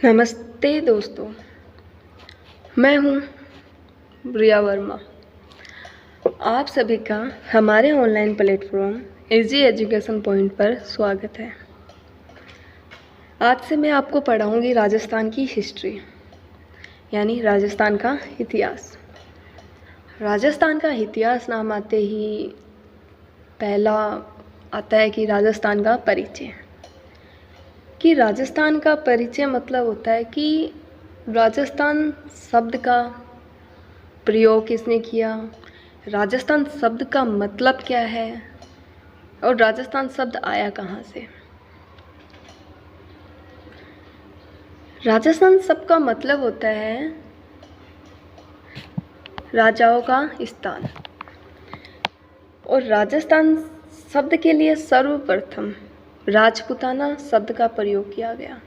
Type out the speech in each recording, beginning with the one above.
नमस्ते दोस्तों, मैं हूँ रिया वर्मा। आप सभी का हमारे online platform easy education point पर स्वागत है। आज से मैं आपको पढ़ाऊँगी राजस्थान की हिस्ट्री, यानी राजस्थान का इतिहास। राजस्थान का इतिहास नाम आते ही पहला आता है कि राजस्थान का परिचय। कि राजस्थान का परिचय मतलब होता है कि राजस्थान शब्द का प्रयोग किसने किया, राजस्थान शब्द का मतलब क्या है और राजस्थान शब्द आया कहाँ से। राजस्थान शब्द का मतलब होता है राजाओं का स्थान, और राजस्थान शब्द के लिए सर्वप्रथम राजपूताना शब्द का प्रयोग किया गया।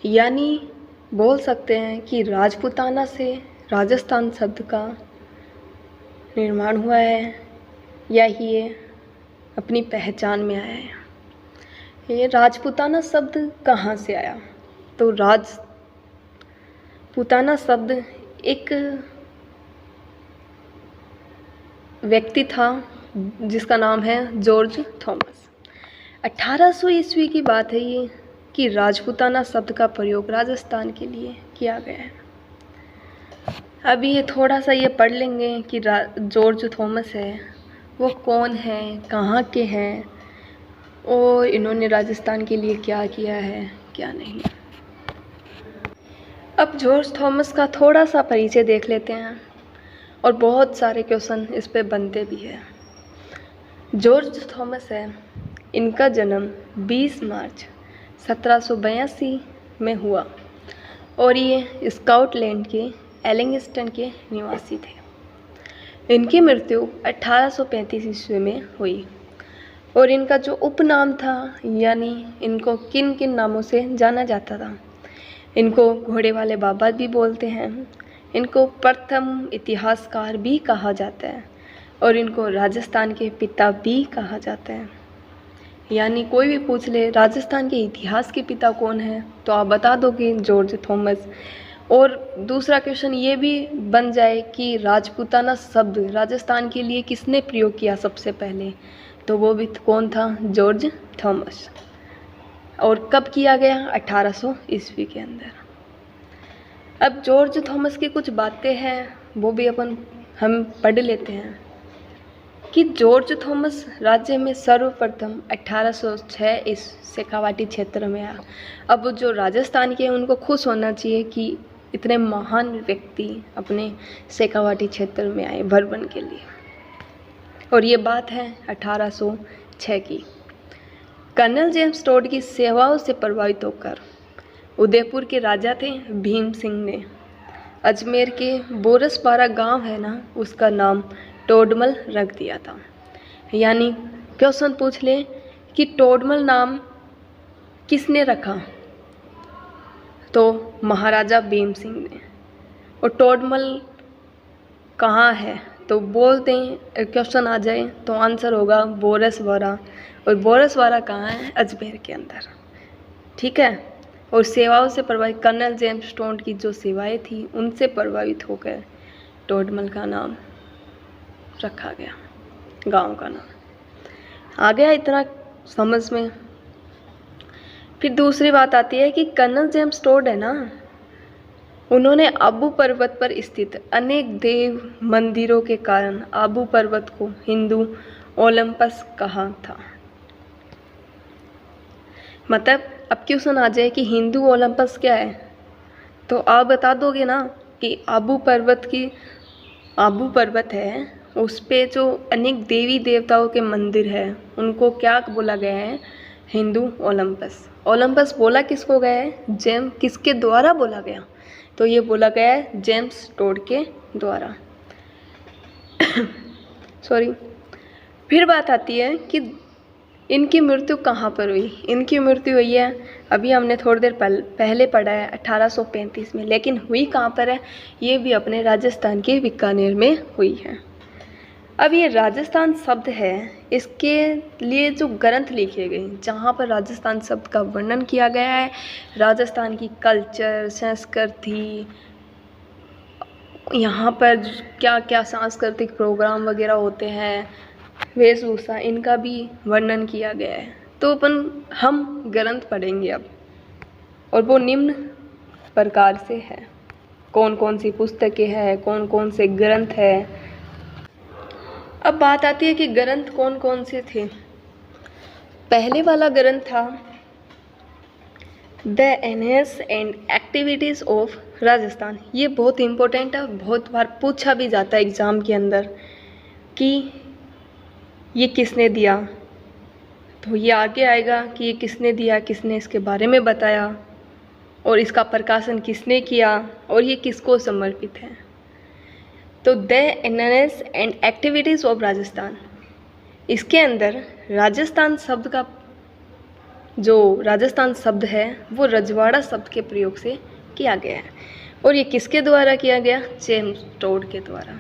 यानी बोल सकते हैं कि राजपूताना से राजस्थान शब्द का निर्माण हुआ है, या ये अपनी पहचान में आया है। ये राजपूताना शब्द कहाँ से आया, तो राजपूताना शब्द एक व्यक्ति था जिसका नाम है जॉर्ज थॉमस। 1800 ईस्वी की बात है ये कि राजपूताना शब्द का प्रयोग राजस्थान के लिए किया गया है। अभी ये थोड़ा सा ये पढ़ लेंगे कि जॉर्ज थॉमस है वो कौन है, कहाँ के हैं और इन्होंने राजस्थान के लिए क्या किया है क्या नहीं। अब जॉर्ज थॉमस का थोड़ा सा परिचय देख लेते हैं, और बहुत सारे क्वेश्चन इस पे बनते भी हैं। जॉर्ज थॉमस है, इनका जन्म 20 मार्च 1782 में हुआ और ये स्कॉटलैंड के एलिंगस्टन के निवासी थे। इनकी मृत्यु 1835 ईस्वी में हुई, और इनका जो उपनाम था, यानी इनको किन किन नामों से जाना जाता था। इनको घोड़े वाले बाबा भी बोलते हैं, इनको प्रथम इतिहासकार भी कहा जाता है, और इनको राजस्थान के पिता भी कहा जाता है। यानी कोई भी पूछ ले राजस्थान के इतिहास के पिता कौन है, तो आप बता दोगे जॉर्ज थॉमस। और दूसरा क्वेश्चन ये भी बन जाए कि राजपूताना शब्द राजस्थान के लिए किसने प्रयोग किया सबसे पहले, तो वो भी कौन था, जॉर्ज थॉमस। और कब किया गया, 1800 ईस्वी के अंदर। अब जॉर्ज थॉमस की कुछ बातें हैं वो भी हम पढ़ लेते हैं कि जॉर्ज थॉमस राज्य में सर्वप्रथम 1806 इस शेखावाटी क्षेत्र में आया। अब जो राजस्थान के हैं उनको खुश होना चाहिए कि इतने महान व्यक्ति अपने शेखावाटी क्षेत्र में आए भरवन के लिए, और ये बात है 1806 की। कर्नल जेम्स टोड की सेवाओं से प्रभावित होकर उदयपुर के राजा थे भीम सिंह ने अजमेर के बोरसपारा गांव है ना, उसका नाम टोडमल रख दिया था। यानी क्वेश्चन पूछ ले कि टोडमल नाम किसने रखा, तो महाराजा भीम सिंह ने। और टोडमल कहाँ है, तो बोलते हैं क्वेश्चन आ जाए तो आंसर होगा बोरसवारा, और बोरसवारा कहाँ है, अजमेर के अंदर। ठीक है। और सेवाओं से प्रभावित कर्नल जेम्स टोड की जो सेवाएं थी उनसे प्रभावित होकर टोडमल का नाम रखा गया, गांव का नाम। आ गया इतना समझ में। फिर दूसरी बात आती है कि कर्नल जेम्स टोड है ना, उन्होंने आबू पर्वत पर स्थित अनेक देव मंदिरों के कारण आबू पर्वत को हिंदू ओलंपस कहा था। मतलब अब क्वेश्चन आ जाए कि हिंदू ओलंपस क्या है, तो आप बता दोगे ना कि आबू पर्वत है, उस पे जो अनेक देवी देवताओं के मंदिर है उनको क्या बोला गया है, हिंदू ओलंपस। ओलंपस बोला किसको गया है, किसके द्वारा बोला गया, तो ये बोला गया है जेम्स टोड के द्वारा। सॉरी। फिर बात आती है कि इनकी मृत्यु कहाँ पर हुई। इनकी मृत्यु हुई है, अभी हमने थोड़ी देर पहले पढ़ा है 1835 में, लेकिन हुई कहाँ पर है, ये भी अपने राजस्थान के बीकानेर में हुई है। अब ये राजस्थान शब्द है, इसके लिए जो ग्रंथ लिखे गए जहाँ पर राजस्थान शब्द का वर्णन किया गया है, राजस्थान की कल्चर, संस्कृति, यहाँ पर क्या क्या सांस्कृतिक प्रोग्राम वगैरह होते हैं, वेशभूषा, इनका भी वर्णन किया गया है। तो हम ग्रंथ पढ़ेंगे अब, और वो निम्न प्रकार से है। कौन कौन सी पुस्तकें हैं, कौन कौन से ग्रंथ हैं। अब बात आती है कि ग्रंथ कौन कौन से थे। पहले वाला ग्रंथ था the NS and activities of Rajasthan. ये बहुत इम्पोर्टेंट है, बहुत बार पूछा भी जाता है एग्ज़ाम के अंदर कि ये किसने दिया, तो ये आगे आएगा कि ये किसने दिया, किसने इसके बारे में बताया, और इसका प्रकाशन किसने किया, और ये किसको समर्पित है। तो the NS and activities of Rajasthan, इसके अंदर राजस्थान शब्द का जो राजस्थान शब्द है वो रजवाड़ा शब्द के प्रयोग से किया गया है। और ये किसके द्वारा किया गया? जेम्स टोड के द्वारा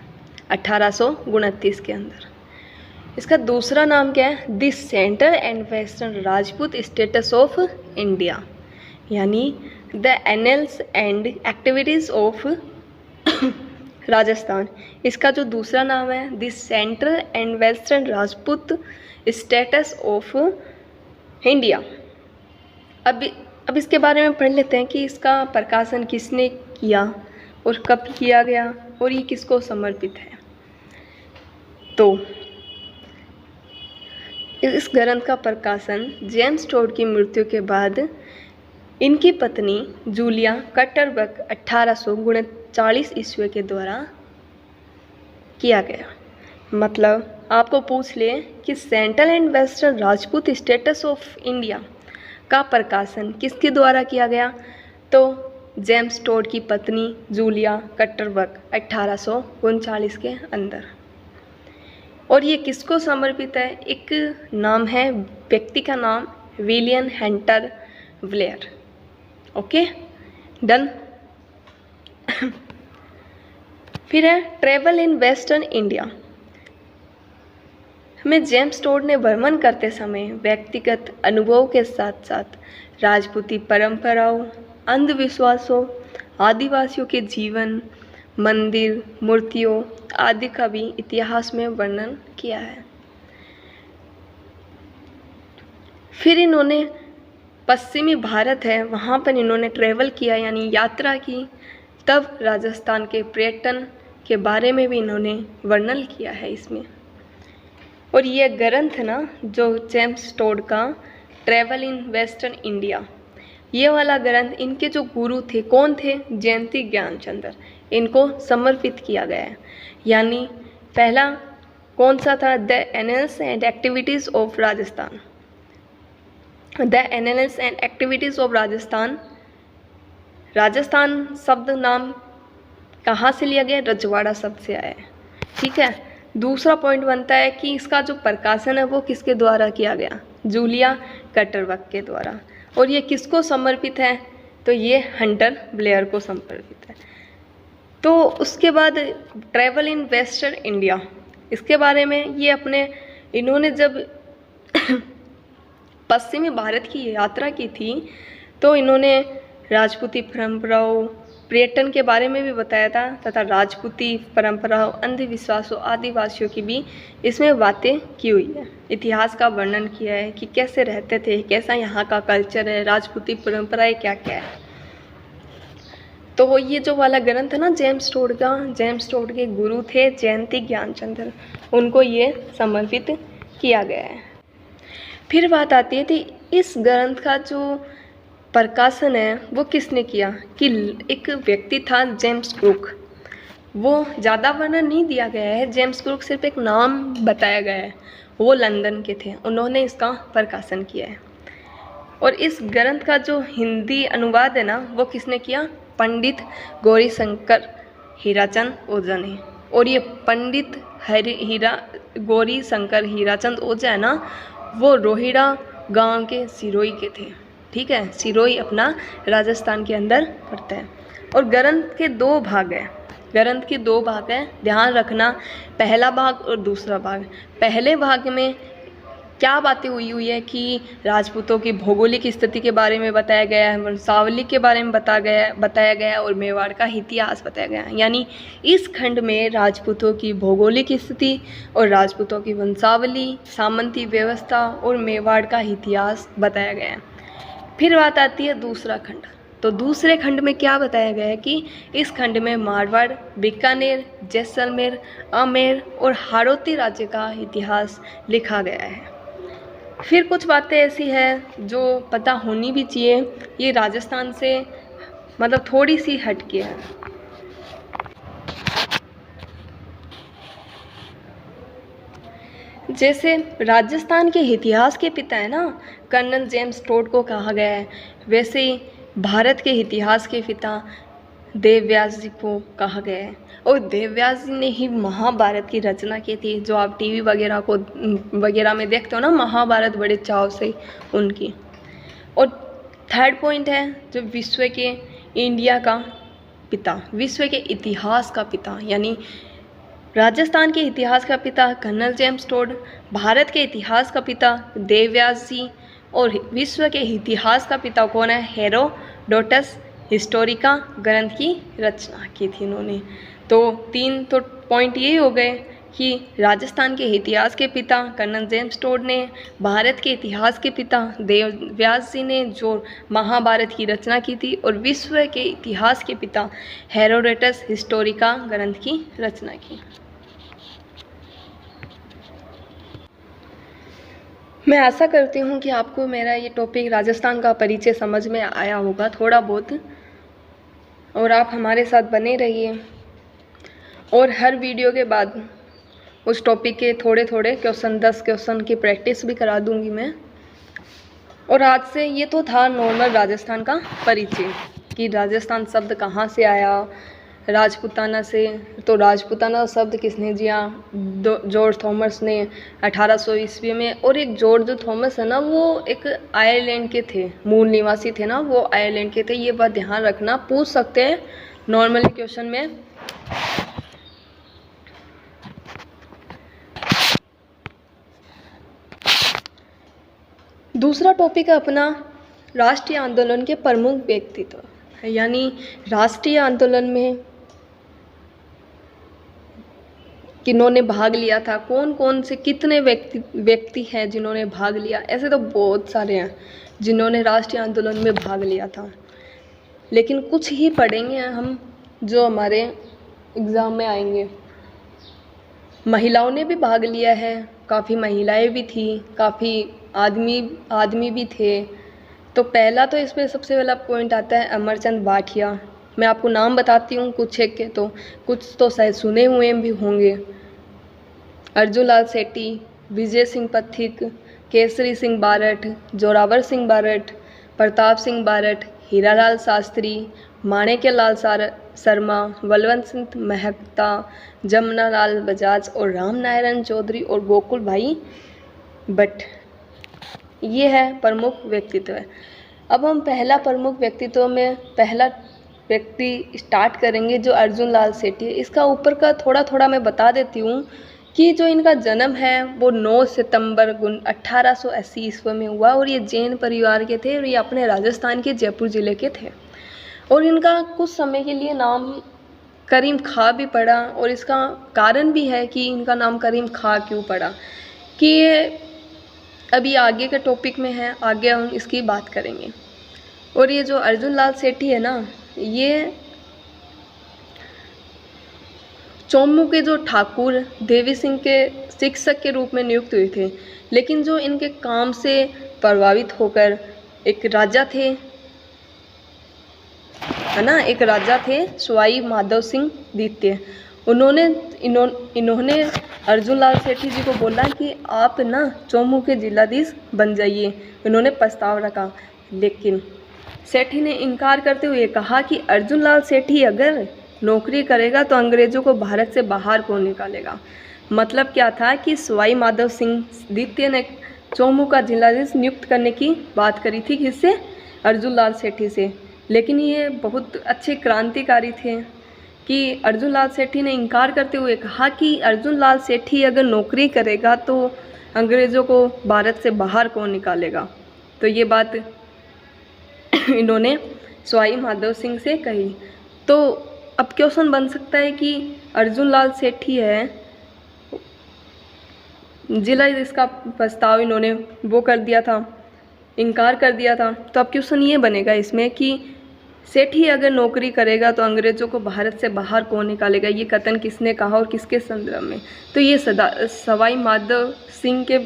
1829 के अंदर। इसका दूसरा नाम क्या है? The central and western Rajput states of India, यानी the annals and activities of Rajasthan. इसका जो दूसरा नाम है the central and western Rajput states of India. अब इसके बारे में पढ़ लेते हैं कि इसका प्रकाशन किसने किया और कब किया गया और ये किसको समर्पित है। तो इस ग्रंथ का प्रकाशन जेम्स टोड की मृत्यु के बाद इनकी पत्नी जूलिया कटरबर्ग 1839 ईस्वी के द्वारा किया गया। मतलब आपको पूछ ले कि central and western Rajput states of India का प्रकाशन किसके द्वारा किया गया? तो जेम्स टोड की पत्नी जूलिया कटरबर्ग 1839 के अंदर। और ये किसको समर्पित है? एक नाम है, व्यक्ति का नाम William Hunter Blair. Okay, done. फिर है ट्रेवल इन वेस्टर्न इंडिया। हमें जेम्स टोड ने भ्रमण करते समय व्यक्तिगत अनुभव के साथ साथ राजपूती परंपराओं, अंधविश्वासों, आदिवासियों के जीवन, मंदिर, मूर्तियों आदि का भी इतिहास में वर्णन किया है। फिर इन्होंने पश्चिमी भारत है वहाँ पर इन्होंने ट्रेवल किया, यानी यात्रा की। तब राजस्थान के पर्यटन के बारे में भी इन्होंने वर्णन किया है इसमें। और ये ग्रंथ ना जो जेम्स टोड का ट्रेवल इन वेस्टर्न इंडिया, ये वाला ग्रंथ इनके जो गुरु थे, कौन थे? जयंती ज्ञानचंद्र, इनको समर्पित किया गया है। यानी पहला कौन सा था? The annals and activities of Rajasthan. The annals and activities of Rajasthan, Rajasthan शब्द नाम कहाँ से लिया गया? रजवाड़ा शब्द से आया है। ठीक है। दूसरा पॉइंट बनता है कि इसका जो प्रकाशन है वो किसके द्वारा किया गया? जूलिया कटरबर्ग के द्वारा। और ये किसको समर्पित है? तो ये हंटर ब्लेयर को समर्पित है। तो उसके बाद ट्रैवल इन वेस्टर्न इंडिया, इसके बारे में ये इन्होंने जब पश्चिमी भारत की यात्रा की थी तो इन्होंने राजपूती परंपराओं, पर्यटन के बारे में भी बताया था तथा राजपूती परंपराओं, अंधविश्वासों, आदिवासियों की भी इसमें बातें की हुई है। इतिहास का वर्णन किया है कि कैसे रहते थे, कैसा यहाँ का कल्चर है, राजपूती परंपराएं क्या क्या है। तो ये जो वाला ग्रंथ है ना जेम्स टोड का, जेम्स टोड के गुरु थे जयंती ज्ञानचंद्र, उनको ये समर्पित किया गया है। फिर बात आती है कि इस ग्रंथ का जो प्रकाशन है वो किसने किया? कि एक व्यक्ति था जेम्स क्रूक। वो ज़्यादा वर्णन नहीं दिया गया है, जेम्स क्रूक सिर्फ एक नाम बताया गया है। वो लंदन के थे, उन्होंने इसका प्रकाशन किया है। और इस ग्रंथ का जो हिंदी अनुवाद है ना वो किसने किया? पंडित गौरीशंकर हीराचंद ओझा ने। और ये पंडित गौरीशंकर हीराचंद ओझा है ना, वो रोहिड़ा गांव के सिरोही के थे। ठीक है, सिरोही अपना राजस्थान के अंदर पड़ता है। और ग्रंथ के दो भाग हैं। ग्रंथ के 2 भाग हैं, ध्यान रखना, पहला भाग और दूसरा भाग। पहले भाग में क्या बातें हुई है कि राजपूतों की भौगोलिक स्थिति के बारे में बताया गया है, वंशावली के बारे में बताया गया है और मेवाड़ का इतिहास बताया गया है। यानी इस खंड में राजपूतों की भौगोलिक स्थिति और राजपूतों की वंशावली, सामंती व्यवस्था और मेवाड़ का इतिहास बताया गया है। फिर बात आती है दूसरा खंड। तो दूसरे खंड में क्या बताया गया है कि इस खंड में मारवाड़, बीकानेर, जैसलमेर, आमेर और हाड़ौती राज्य का इतिहास लिखा गया है। फिर कुछ बातें ऐसी हैं जो पता होनी भी चाहिए, ये राजस्थान से मतलब थोड़ी सी हटके है। जैसे राजस्थान के इतिहास के पिता है ना कर्नल जेम्स टोड को कहा गया है, वैसे ही भारत के इतिहास के पिता देवव्यास जी को कहा गया है। और देवव्यास जी ने ही महाभारत की रचना की थी, जो आप टीवी वगैरह में देखते हो ना, महाभारत बड़े चाव से उनकी। और थर्ड पॉइंट है जो विश्व के इंडिया का पिता, विश्व के इतिहास का पिता, यानी राजस्थान के इतिहास का पिता कर्नल जेम्स टोड, भारत के इतिहास का पिता देवव्यास जी और विश्व के इतिहास का पिता कौन है? हेरोडोटस हिस्टोरिका ग्रंथ की रचना की थी इन्होंने। तो 3 तो पॉइंट यही हो गए कि राजस्थान के इतिहास के पिता कर्नल जेम्स टोड ने, भारत के इतिहास के पिता देवव्यास जी ने जो महाभारत की रचना की थी, और विश्व के इतिहास के पिता हेरोडोटस हिस्टोरिका ग्रंथ की रचना की। मैं आशा करती हूँ कि आपको मेरा ये टॉपिक राजस्थान का परिचय समझ में आया होगा थोड़ा बहुत, और आप हमारे साथ बने रहिए। और हर वीडियो के बाद उस टॉपिक के थोड़े थोड़े क्वेश्चन, 10 क्वेश्चन की प्रैक्टिस भी करा दूंगी मैं। और आज से ये तो था नॉर्मल राजस्थान का परिचय कि राजस्थान शब्द कहाँ से आया, राजपूताना से। तो राजपूताना शब्द किसने दिया? जॉर्ज थॉमस ने 1800 ईस्वी में। और एक जॉर्ज थॉमस है ना, वो एक आयरलैंड के थे, मूल निवासी थे ना, वो आयरलैंड के थे। ये बात ध्यान रखना, पूछ सकते हैं नॉर्मली क्वेश्चन में। दूसरा टॉपिक है अपना राष्ट्रीय आंदोलन के प्रमुख व्यक्तित्व, यानी राष्ट्रीय आंदोलन में किन्होंने भाग लिया था, कौन कौन से कितने व्यक्ति हैं जिन्होंने भाग लिया। ऐसे तो बहुत सारे हैं जिन्होंने राष्ट्रीय आंदोलन में भाग लिया था, लेकिन कुछ ही पढ़ेंगे हम जो हमारे एग्ज़ाम में आएंगे। महिलाओं ने भी भाग लिया है, काफ़ी महिलाएं भी थी, काफ़ी आदमी भी थे। तो पहला तो इसमें सबसे पहला पॉइंट आता है अमरचंद भाटिया। मैं आपको नाम बताती हूँ कुछ एक के, तो कुछ तो शायद सुने हुए भी होंगे। अर्जुन लाल सेठी, विजय सिंह पथिक, केसरी सिंह बारठ, जोरावर सिंह बारठ, प्रताप सिंह बारठ, हीरालाल शास्त्री, माणिक्यलाल शर्मा, बलवंत सिंह मेहता, जमनालाल बजाज और रामनारायण चौधरी और गोकुल भाई भट्ट। ये है प्रमुख व्यक्तित्व। अब हम पहला प्रमुख व्यक्तित्व में पहला व्यक्ति स्टार्ट करेंगे जो अर्जुन लाल सेठी है। इसका ऊपर का थोड़ा थोड़ा मैं बता देती हूँ कि जो इनका जन्म है वो 9 सितंबर 1880 ईस्वी में हुआ, और ये जैन परिवार के थे, और ये अपने राजस्थान के जयपुर ज़िले के थे। और इनका कुछ समय के लिए नाम करीम खां भी पड़ा, और इसका कारण भी है कि इनका नाम करीम खां क्यों पड़ा, कि ये अभी आगे के टॉपिक में है, आगे हम इसकी बात करेंगे। और ये जो अर्जुन लाल सेठी है ना, ये चौमू के जो ठाकुर देवी सिंह के शिक्षक के रूप में नियुक्त हुए थे, लेकिन जो इनके काम से प्रभावित होकर एक राजा थे, है ना, एक राजा थे सवाई माधव सिंह द्वितीय। इन्होंने अर्जुन लाल सेठी जी को बोला कि आप ना चौमू के जिलाधीश बन जाइए। इन्होंने प्रस्ताव रखा, लेकिन सेठी ने इनकार करते हुए कहा कि अर्जुन लाल सेठी अगर नौकरी करेगा तो अंग्रेज़ों को भारत से बाहर कौन निकालेगा। मतलब क्या था कि सवाई माधव सिंह द्वितीय ने चौमू का जिलाधीश नियुक्त करने की बात करी थी, किससे? अर्जुन लाल सेठी से। लेकिन ये बहुत अच्छे क्रांतिकारी थे कि अर्जुन लाल सेठी ने इनकार करते हुए कहा कि अर्जुन लाल सेठी अगर नौकरी करेगा तो अंग्रेज़ों को भारत से बाहर कौन निकालेगा। तो ये बात इन्होंने सवाई माधव सिंह से कही। तो अब क्वेश्चन बन सकता है कि अर्जुन लाल सेठी है, जिला इसका प्रस्ताव इन्होंने वो कर दिया था, इनकार कर दिया था। तो अब क्वेश्चन ये बनेगा इसमें कि सेठी अगर नौकरी करेगा तो अंग्रेज़ों को भारत से बाहर कौन निकालेगा। ये कथन किसने कहा और किसके संदर्भ में। तो ये सवाई माधव सिंह के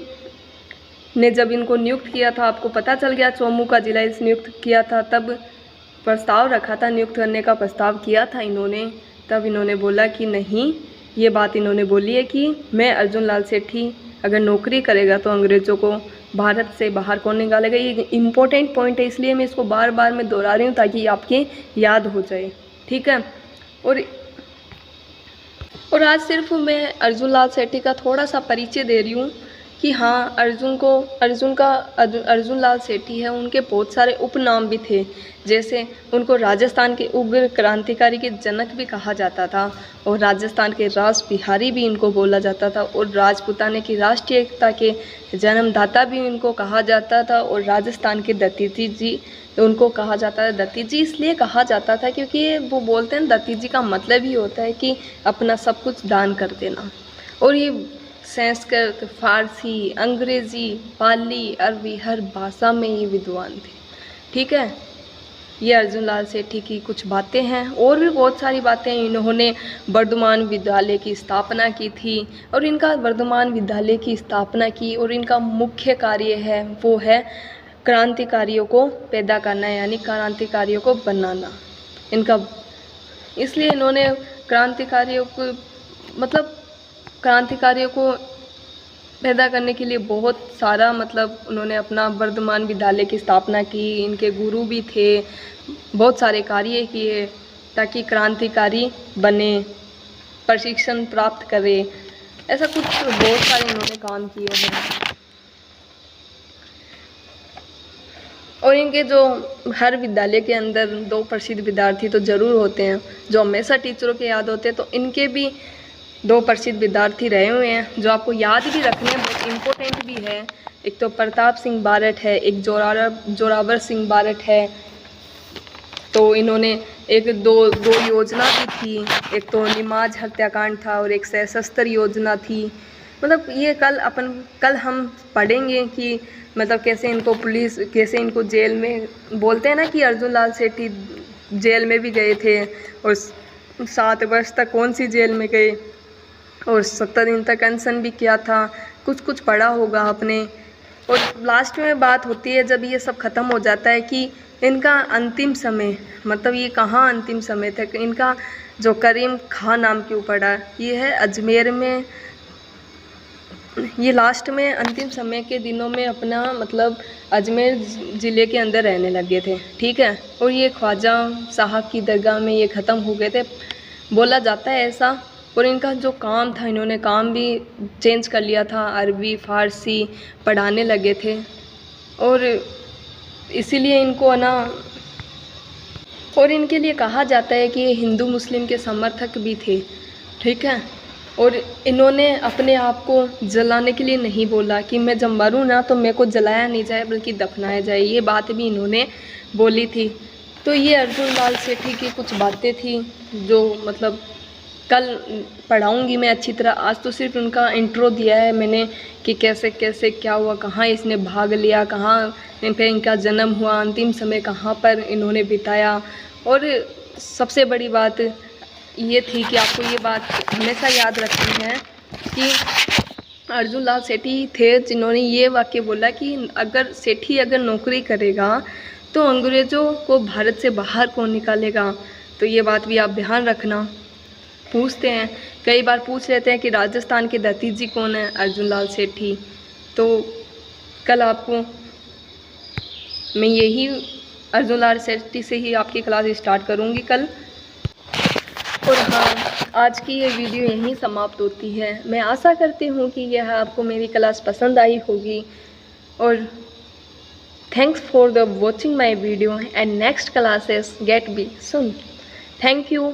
ने जब इनको नियुक्त किया था, आपको पता चल गया चौमू का जिला इस नियुक्त किया था, तब प्रस्ताव रखा था, नियुक्त करने का प्रस्ताव किया था इन्होंने। तब इन्होंने बोला कि नहीं, ये बात इन्होंने बोली है कि मैं अर्जुन लाल सेठी अगर नौकरी करेगा तो अंग्रेज़ों को भारत से बाहर कौन निकालेगा। ये इम्पोर्टेंट पॉइंट है, इसलिए मैं इसको बार बार मैं दोहरा रही हूँ ताकि ये आपके याद हो जाए, ठीक है। और आज सिर्फ मैं अर्जुन लाल सेठी का थोड़ा सा परिचय दे रही हूँ कि हाँ, अर्जुन लाल सेठी है, उनके बहुत सारे उपनाम भी थे। जैसे उनको राजस्थान के उग्र क्रांतिकारी के जनक भी कहा जाता था, और राजस्थान के राज बिहारी भी इनको बोला जाता था, और राजपूताने की राष्ट्रीय एकता के जन्मदाता भी इनको कहा जाता था, और राजस्थान के दत्ती जी उनको कहा जाता है। दत्ती जी इसलिए कहा जाता था क्योंकि वो बोलते हैं दत्ती जी का मतलब ही होता है कि अपना सब कुछ दान कर देना। और ये संस्कृत, फारसी, अंग्रेज़ी, पाली, अरबी हर भाषा में ये विद्वान थे, ठीक है। ये अर्जुन लाल सेठी की कुछ बातें हैं, और भी बहुत सारी बातें हैं। इन्होंने वर्धमान विद्यालय की स्थापना की थी, और इनका वर्धमान विद्यालय की स्थापना की, और इनका मुख्य कार्य है वो है क्रांतिकारियों को पैदा करना, यानी क्रांतिकारियों को बनाना इनका। इसलिए इन्होंने क्रांतिकारियों को पैदा करने के लिए बहुत सारा उन्होंने अपना वर्धमान विद्यालय की स्थापना की। इनके गुरु भी थे, बहुत सारे कार्य किए ताकि क्रांतिकारी बने, प्रशिक्षण प्राप्त करे, ऐसा कुछ बहुत सारे इन्होंने काम किए हैं। और इनके जो हर विद्यालय के अंदर 2 प्रसिद्ध विद्यार्थी तो ज़रूर होते हैं जो हमेशा टीचरों के याद होते हैं। तो इनके भी 2 प्रसिद्ध विद्यार्थी रहे हुए हैं जो आपको याद भी रखने हैं, बहुत इम्पोर्टेंट भी है। एक तो प्रताप सिंह बारठ है, एक जोरावर सिंह बारठ है। तो इन्होंने दो योजना भी थी, एक तो निमाज हत्याकांड था और एक सशस्त्र योजना थी। ये कल हम पढ़ेंगे कि कैसे इनको जेल में, बोलते हैं ना कि अर्जुन लाल सेठी जेल में भी गए थे, और 7 वर्ष तक कौन सी जेल में गए, और 70 दिन तक अनशन भी किया था। कुछ पढ़ा होगा आपने। और लास्ट में बात होती है जब ये सब ख़त्म हो जाता है कि इनका अंतिम समय, ये कहाँ अंतिम समय था। इनका जो करीम खां नाम के ऊपर है, ये है अजमेर में। ये लास्ट में अंतिम समय के दिनों में अपना अजमेर ज़िले के अंदर रहने लगे थे, ठीक है। और ये ख्वाजा साहब की दरगाह में ये ख़त्म हो गए थे, बोला जाता है ऐसा। और इनका जो काम था, इन्होंने काम भी चेंज कर लिया था, अरबी फ़ारसी पढ़ाने लगे थे, और इसीलिए इनको और इनके लिए कहा जाता है कि ये हिंदू मुस्लिम के समर्थक भी थे, ठीक है। और इन्होंने अपने आप को जलाने के लिए नहीं बोला कि मैं जब मरूँ ना तो मेरे को जलाया नहीं जाए बल्कि दफनाया जाए, ये बात भी इन्होंने बोली थी। तो ये अर्जुन लाल सेठी की कुछ बातें थी जो कल पढ़ाऊँगी मैं अच्छी तरह। आज तो सिर्फ उनका इंट्रो दिया है मैंने कि कैसे कैसे क्या हुआ, कहाँ इसने भाग लिया, कहाँ पे इनका जन्म हुआ, अंतिम समय कहाँ पर इन्होंने बिताया। और सबसे बड़ी बात ये थी कि आपको ये बात हमेशा याद रखनी है कि अर्जुन लाल सेठी थे जिन्होंने ये वाक्य बोला कि अगर सेठी नौकरी करेगा तो अंग्रेज़ों को भारत से बाहर कौन निकालेगा। तो ये बात भी आप ध्यान रखना। पूछते हैं, कई बार पूछ लेते हैं कि राजस्थान के दत्ती जी कौन है, अर्जुन लाल सेठी। तो कल आपको मैं यही अर्जुन लाल सेठी से ही आपकी क्लास स्टार्ट करूँगी कल। और हाँ, आज की ये वीडियो यहीं समाप्त होती है। मैं आशा करती हूँ कि यह आपको मेरी क्लास पसंद आई होगी। और thanks for the watching my video and next classes get be soon. Thank you.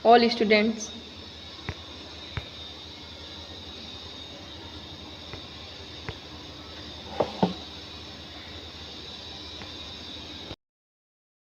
All students